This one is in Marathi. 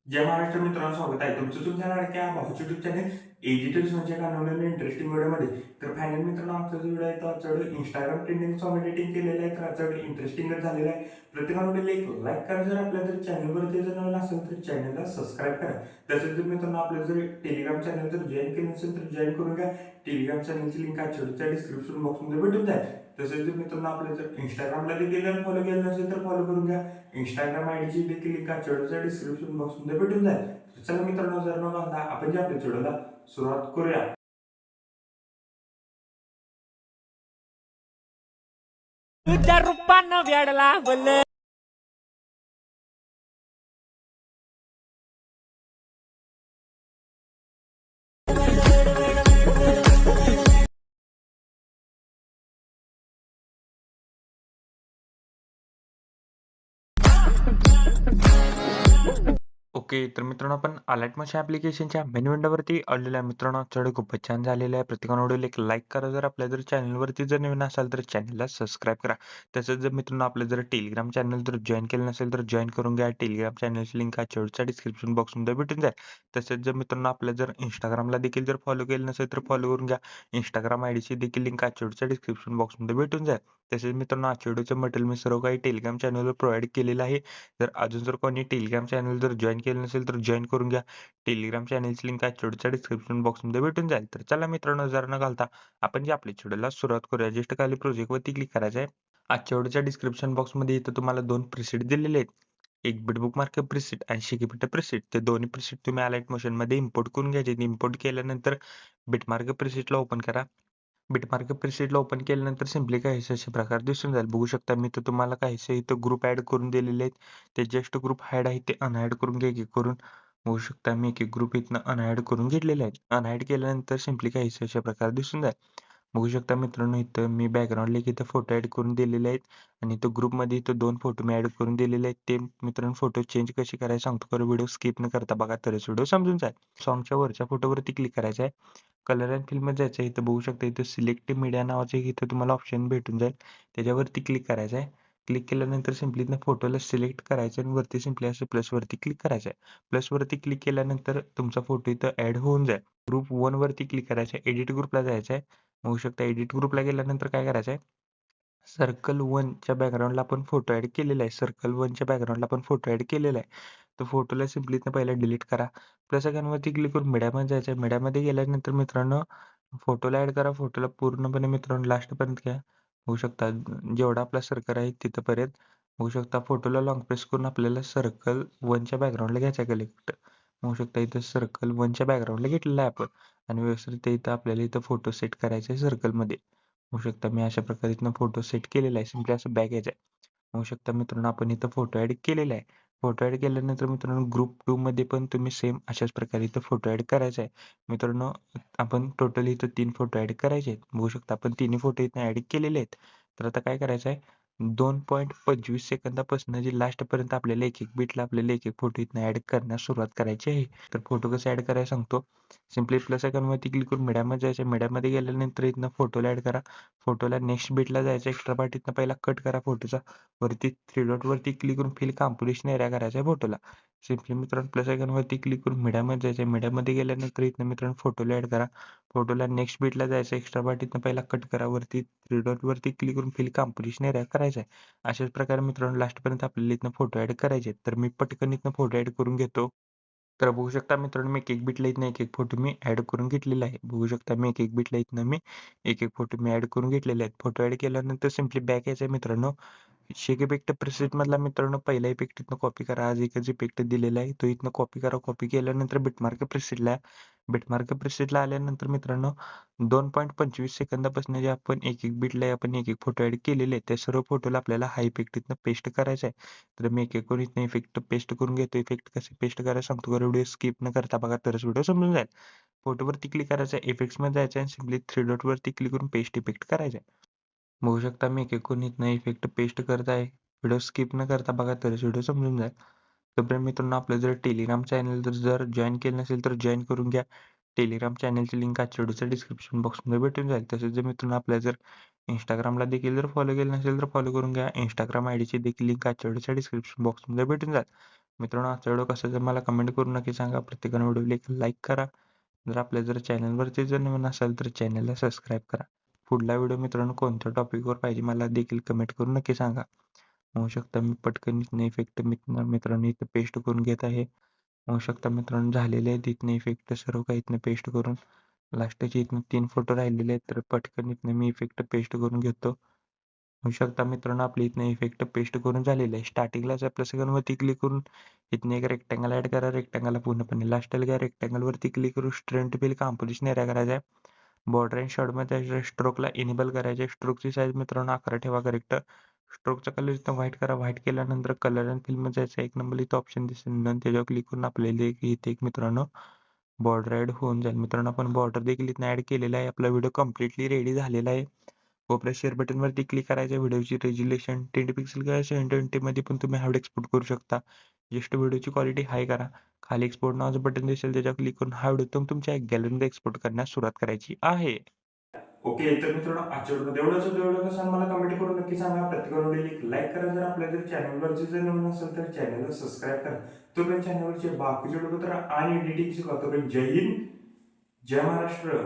जय महाराष्ट्र मित्रांनो, स्वागत आहे तुमचं तुमच्या लाडक्या भाऊच्या युट्यूब चॅनल एडिटर्स म्हणजे का नवीन इंटरेस्टिंग व्हिडिओमध्ये. तर फायनल मित्रांनो, आमचा जो व्हिडिओ आहे तो आजचा इंस्टाग्राम ट्रेंडिंग सॉन्ग एडिटिंग केलेलं आहे. तर आजचा इंटरेस्टिंगच झालेला आहे. प्रत्येकाला एक लाईक करा, जर आपल्या जर चॅनलवरती जर नवीन असेल तर चॅनलला सबस्क्राईब करा. तसेच जर मित्रांनो आपलं जर टेलिग्राम चॅनल जर जॉईन केलं नसेल तर जॉईन करून घ्या. टेलिग्राम चॅनलची लिंक आजच्या डिस्क्रिप्शन बॉक्समध्ये भेटून जाईल. तसेच जर मित्रांनो आपल्या जर इंस्टाग्रामला देखील फॉलो केलं नसेल तर फॉलो करून घ्या. इंस्टाग्राम आयडीची देखील लिंक आजच्या डिस्क्रिप्शन बॉक्समध्ये भेटून जाईल. तर चला मित्रांनो, जर मग आता आपण जे आपल्या व्हिडिओला सुरुवात करूया. तुझ्या रूपानं वेड लावलं. ओके. तर मित्रांनो, आपण अलर्ट मशी ॲप्लिकेशनच्या मेनू विंडोवरती आलेलो आहे. मित्रांनो, आजचा खूपच छान झालेला आहे. प्रत्येकाने व्हिडिओला एक लाईक करा. जर आपल्या जर चॅनलवरती जर नवीन असाल तर चॅनलला सबस्क्राईब करा. तसंच जर मित्रांनो आपलं जर टेलिग्राम चॅनल जर जॉईन केलं नसेल तर जॉईन करून घ्या. टेलिग्राम चॅनलची लिंक आजच्या डिस्क्रिप्शन बॉक्समध्ये भेटून जाईल. तसेच जर मित्रांनो आपल्या जर इंस्टाग्रामला देखील जर फॉलो केलं नसेल तर फॉलो करून घ्या. इंस्टाग्राम आयडीची देखील लिंक आजच्या डिस्क्रिप्शन बॉक्समध्ये भेटून जाईल. तसेच मित्रांनो, आजच्या व्हिडिओचं मटेरियल मी सर्व काही टेलिग्राम चॅनलवर प्रोव्हाइड केलेलं आहे. जर अजून जर कोणी टेलिग्राम चॅनल जर जॉईन केलं नसेल तर जॉईन करून घ्या. टेलिग्राम चॅनलची लिंक आजच्या डिस्क्रिप्शन बॉक्समध्ये भेटून जाईल. तर चला मित्रांनो, जर न घालता आपण जे आपल्या व्हिडिओला सुरुवात करूया. जस्ट खाली प्रोजेक्टवरती क्लिक करायचं आहे. आजच्या व्हिडिओच्या डिस्क्रिप्शन बॉक्समध्ये इथं तुम्हाला 2 प्रीसेट दिलेले आहेत. एक बिटबुकमार्क प्रीसेट आणि शिकीपिटा प्रीसेट. ते दोन्ही प्रीसेट तुम्ही अलाइट मोशनमध्ये इम्पोर्ट करून घ्यायचे. इम्पोर्ट केल्यानंतर बिटमार्क प्रीसेटला ओपन करा. बिटमार्क प्रीसेटला ओपन केल्यानंतर सिम्पली काहीसे अशा प्रकारे दिसून जाईल. बघू शकता मी इथं तुम्हाला काहीसे इथं ग्रुप ॲड करून दिलेले आहेत. ते जस्ट ग्रुप ॲड आहे ते अनॲड करून घ्या एक करून. बघू शकता मी एक ग्रुप इथनं अनॲड करून घेतलेले आहेत. अनॲड केल्यानंतर सिम्पली काहीसे अशा प्रकारे दिसून जाईल. बघू शकता मित्रांनो, इथं मी बॅकग्राऊंडला इथं फोटो ॲड करून दिलेले आहेत आणि इथं ग्रुपमध्ये इथं 2 फोटो मी ॲड करून दिलेले आहेत. ते मित्रांनो फोटो चेंज कशी करायचे सांगतो, तर व्हिडिओ स्किप न करता बघा तरच व्हिडिओ समजून जाईल. सॉन्गच्या वरच्या फोटोवरती क्लिक करायचं आहे. कलर अँड फिलमध्ये जायचं आहे. इथं बघू शकता इथं सिलेक्ट मीडिया नावाचं इथं तुम्हाला ऑप्शन भेटून जाईल. त्याच्यावरती क्लिक करायचं आहे. क्लिक केल्यानंतर सिम्पली इथनं फोटोला सिलेक्ट करायचं आणि वरती सिम्पली असं प्लसवरती क्लिक करायचं आहे. प्लसवरती क्लिक केल्यानंतर तुमचा फोटो इथं ॲड होऊन जाईल. ग्रुप 1 वरती क्लिक करायचं आहे. एडिट ग्रुपला जायचं आहे. बघू शकता एडिट ग्रुपला गेल्यानंतर काय करायचं आहे, सर्कल 1च्या बॅकग्राऊंडला आपण फोटो ॲड केलेला आहे. सर्कल 1च्या बॅकग्राऊंडला आपण फोटो ॲड केलेला आहे. तर फोटोला सिम्पली इथनं पहिला डिलीट करा. प्लस आयकॉनवरती क्लिक करून मीडियामध्ये जायचं आहे. मीडियामध्ये गेल्यानंतर मित्रांनो फोटोला ॲड करा. फोटोला पूर्णपणे मित्रांनो लास्टपर्यंत घ्या. बघू शकता जेवढा आपला सर्कल आहे तिथपर्यंत. बघू शकता फोटोला लॉंग प्रेस करून आपल्याला सर्कल 1च्या बॅकग्राऊंडला घ्यायचा आहे कलेक्ट. बघू शकता इथं सर्कल 1च्या बॅकग्राऊंडला घेतलेला आहे आपण आणि व्यवस्थित इथं आपल्याला इथं फोटो सेट करायचा आहे सर्कलमध्ये. होऊ शकता मी अशा प्रकारे इथनं फोटो सेट केलेला आहे. सिम्पली असं बॅक यायचं आहे. होऊ शकता मित्रांनो आपण इथं फोटो ॲड केलेला आहे. फोटो ॲड केल्यानंतर मित्रांनो ग्रुप 2 मध्ये पण तुम्ही सेम अशाच प्रकारे इथं फोटो ॲड करायचा आहे. मित्रांनो आपण टोटली इथं 3 फोटो ॲड करायचे आहेत. बघू शकता आपण तिन्ही फोटो इथं ॲड केलेले आहेत. तर आता काय करायचं आहे, 2.25 सेकंदापासून जे लास्टपर्यंत आपल्याला एक-एक बीटला आपल्याला एक-एक फोटो इथनं ॲड करण्यास सुरुवात करायची आहे. तर फोटो कसं ॲड करायचं सांगतो. सिम्पली प्लस आयकॉनवरती क्लिक करून मीडियामध्ये जायचं. मीडियामध्ये गेल्यानंतर इथनं फोटोला ॲड करा. फोटोला नेक्स्ट बीटला जायचं. एक्स्ट्रा पार्ट इथनं पहिला कट करा फोटोचा. वरती 3 डॉटवरती क्लिक करून फिल कॉम्पोजिशन एरिया करायचा आहे फोटोला. सिम्पली मित्रांनो प्लस आयकॉनवरती क्लिक करून मीडियामध्ये जायचं आहे. मीडियामध्ये गेल्यानंतर इथनं मित्रांनो फोटोला ॲड करा. फोटोला नेक्स्ट बीटला जायचं. एक्स्ट्रा पार्ट इथनं पहिला कट करा. वरती 3 डॉटवरती क्लिक करून फिल कॉम्पोजिशन एरिया करायचा आहे. अशाच प्रकारे मित्रांनो लास्टपर्यंत आपल्याला इथनं फोटो ॲड करायचे आहेत. तर मी पटकन इथनं फोटो ॲड करून घेतो. तर बघू शकता मित्रांनो मी एक-एक बिटला इथनं एक-एक फोटो मी ॲड करून घेतलेला आहे. बघू शकता मी एक-एक बिटला इथनं मी एक-एक फोटो मी ॲड करून घेतलेले आहेत. फोटो ॲड केल्यानंतर सिम्पली बॅक यायचं आहे मित्रांनो. शेक इफेक्ट प्रीसेटमधला मित्रांनो पहिला इफेक्ट इथनं कॉपी करा. आज एकच इफेक्ट दिलेला आहे तो इथनं कॉपी करा. कॉपी केल्यानंतर बिटमार्क प्रीसेटला बिटमार्क प्रीसेटला आल्यानंतर मित्रांनो 2.25 सेकंदापासून जे आपण एक-एक बिटला आपण एक-एक फोटो ॲड केलेले आहेत त्या सर्व फोटोला आपल्याला हा इफेक्ट इथनं पेस्ट करायचा आहे. तर मी एक-एक करून इथनं इफेक्ट पेस्ट करून घेतो. इफेक्ट कसे पेस्ट करायला सांगतो. व्हिडिओ स्किप न करता बघा तरच व्हिडिओ समजून जाईल. फोटोवरती क्लिक करायचं आहे. इफेक्ट्समध्ये जायचं आहे आणि सिम्पली 3 डॉटवरती क्लिक करून पेस्ट इफेक्ट करायचा आहे. बघू शकता मी एक-एक करून इथनं इफेक्ट पेस्ट करत आहे. व्हिडिओ स्किप न करता बघा तरच व्हिडिओ समजून जाईल. तोपर्यंत मित्रांनो आपलं जर टेलिग्राम चॅनल जर जॉईन केलं नसेल तर जॉईन करून घ्या. टेलिग्राम चॅनलची लिंक आजच्या व्हिडिओच्या डिस्क्रिप्शन बॉक्समध्ये भेटून जाईल. तसेच जर मित्रांनो आपल्या जर Instagramला देखील जर फॉलो केलं नसेल तर फॉलो करून घ्या. Instagram आयडीची देखील लिंक आजच्या व्हिडिओच्या डिस्क्रिप्शन बॉक्समध्ये भेटून जाईल. मित्रांनो आजचा व्हिडिओ कसा जर मला कमेंट करून नक्की सांगा. प्रत्येकाने व्हिडिओला एक लाईक करा. जर चॅनलवरती जर नवीन असाल तर चॅनलला सबस्क्राईब करा. पुढला व्हिडिओ मित्रांनो कोणत्या टॉपिकवर पाहिजे मला देखील कमेंट करून नक्की सांगा. होऊ शकता मी पटकन इथनं इफेक्ट मित्रांनो इथं पेस्ट करून घेत आहे. होऊ शकता मित्रांनो झालेले आहेत इथनं इफेक्ट सर्व काही इथनं पेस्ट करून लास्टचे इथनं 3 फोटो राहिलेले आहेत तर पटकन इथनं मी इफेक्ट पेस्ट करून घेतो. होऊ शकता मित्रांनो आपल्या इथनं इफेक्ट पेस्ट करून झालेलं आहे. स्टार्टिंगलाच आपल्या सेकंडवरती क्लिक करून इथनं एक रेक्टँगल ऍड करा. रेक्टँगलला पूर्णपणे लास्टला घ्या. रेक्टँगलवरती क्लिक करून स्ट्रेंथ बिल कंपोझिशन एरिया करायचा आहे. बॉर्डर अँड शॅडोमध्ये स्ट्रोकला इनेबल करायचे. स्ट्रोकची साईज मित्रांनो 11 ठेवा करेक्ट. स्ट्रोकचा कलर इथं व्हाईट करा. व्हाईट केल्यानंतर कलर अँड फिलमध्ये जायचं. एक नंबर इथं ऑप्शन दिसेल. नंतर त्याच्यावर क्लिक करून आपल्याला इथे एक मित्रांनो बॉर्डर ऍड होऊन जाईल. मित्रांनो आपण बॉर्डर देखील इथं ऍड केलेला आहे. आपला व्हिडिओ कम्प्लिटली रेडी झालेला आहे. कोपऱ्यात शेअर बटनवरती क्लिक करायचं. व्हिडिओची रेझोल्यूशन 10 पिक्सल किंवा 720 मध्ये पण तुम्ही हा एक्सपोर्ट करू शकता. जस्ट व्हिडिओची क्वालिटी हाय करा. खाली एक्सपोर्ट नावाचं बटन दिसेल त्याच्यावर क्लिक करून हा व्हिडिओ तुमच्या गॅलरीमध्ये एक्सपोर्ट करण्यास सुरुवात करायची आहे. ओके तर मित्रांनो आजच्या व्हिडिओ एवढंच होतं. एवढं कसं मला कमेंट करून नक्की सांगा. प्रत्येक व्हिडिओ एक लाईक करा. जर आपल्या जर चॅनलवरचे जर नवीन असेल तर चॅनलला सबस्क्राईब करा. तोपर्यंत चॅनलवरचे बाकीचे व्हिडिओ तर आणि एडिटिंग शिकवा. तोपर्यंत जय हिंद जय महाराष्ट्र.